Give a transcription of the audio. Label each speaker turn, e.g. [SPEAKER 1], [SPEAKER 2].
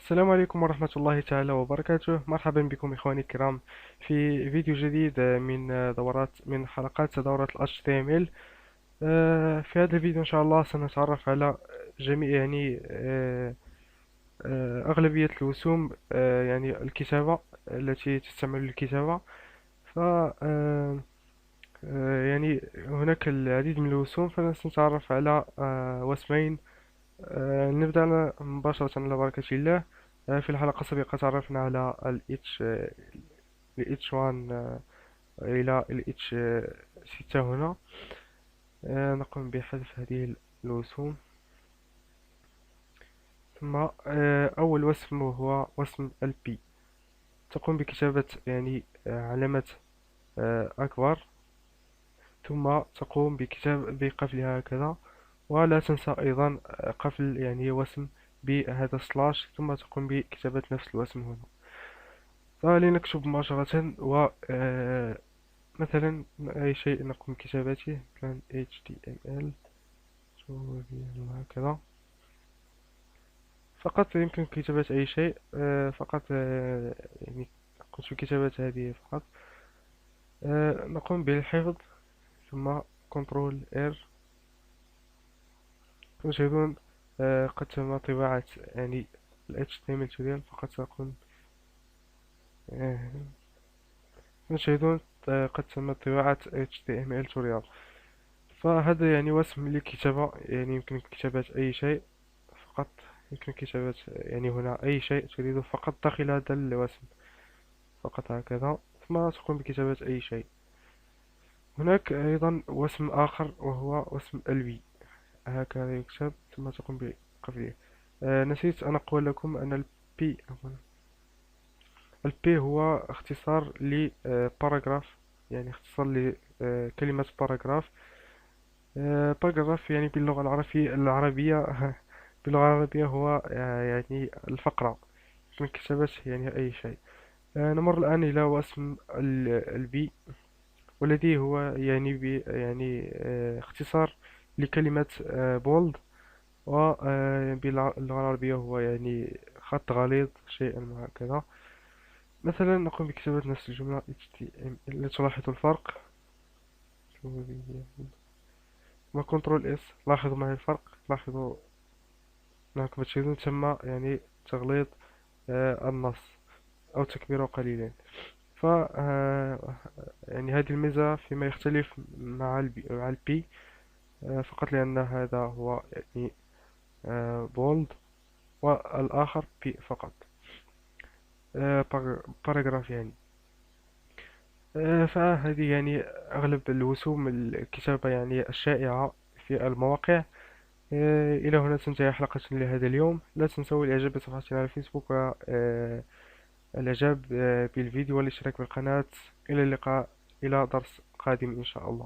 [SPEAKER 1] السلام عليكم ورحمة الله تعالى وبركاته. مرحبا بكم إخواني الكرام في فيديو جديد من حلقات دورة ال HTML. في هذا الفيديو إن شاء الله سنتعرف على جميع أغلبية الرسوم، يعني الكتابة التي تستعمل للكتابة. ف آه، يعني هناك العديد من الرسوم، فسنتعرف على وسمين. نبدأ مباشرة على بركة الله. في الحلقة السابقة تعرفنا على ال H ال H1 إلى ال H6 هنا. نقوم بحذف هذه الرسوم. ثم أول وسم وهو وسم ال P. تقوم بكتابة يعني علامة أكبر، ثم تقوم بقفلها هكذا. ولا تنسى أيضا قفل يعني وسم بهذا سلاش، ثم تقوم بكتابة نفس الوسم هنا. فلنكتب مباشرة و مثلا أي شيء نقوم بكتابته، مثلا HTML هكذا. فقط يمكن كتابة أي شيء، فقط يعني قمت بكتابة هذه فقط. نقوم بالحفظ، ثم كنترول R. كما تشاهدون قد تم طباعة يعني ال HTML tutorial. فقط سأكون آه، كما تشاهدون قد تم طباعة HTML tutorial. فهذا يعني وسم للكتابة، يعني يمكن كتابة أي شيء فقط. يمكن كتابة يعني هنا أي شيء تريده فقط داخل هذا الوسم، فقط هكذا. ثم تقوم بكتابة أي شيء. هناك أيضا وسم آخر وهو وسم البي. هكذا يكتب، ثم تقوم بقفله. نسيت أن أقول لكم أن البي هو اختصار ل باراجراف، يعني اختصار لكلمة باراجراف. باراجراف يعني باللغة العربية باللغة العربية هو يعني الفقرة. من كتابة يعني أي شيء. نمر الآن إلى وسم البي، والذي هو يعني يعني اختصار لكلمة بولد. وباللغة العربية هو يعني خط غليظ، شيئا ما هكذا. مثلا نقوم بكتابة نفس الجملة HTML لتلاحظوا الفرق. وكنترول اس، لاحظوا معي الفرق. لاحظوا أنكم بتجدون تم يعني تغليظ النص أو تكبيره قليلا. ف يعني هذه الميزة فيما يختلف مع البي، فقط لأن هذا هو يعني بولد، والآخر بي فقط. باراجراف يعني. فهذه يعني أغلب الرسوم الكتابة يعني الشائعة في المواقع. إلى هنا تنتهي حلقتنا لهذا اليوم. لا تنسوا الإعجاب بصفحتنا على الفيسبوك، والإعجاب بالفيديو والاشتراك بالقناة. إلى اللقاء، إلى درس قادم إن شاء الله.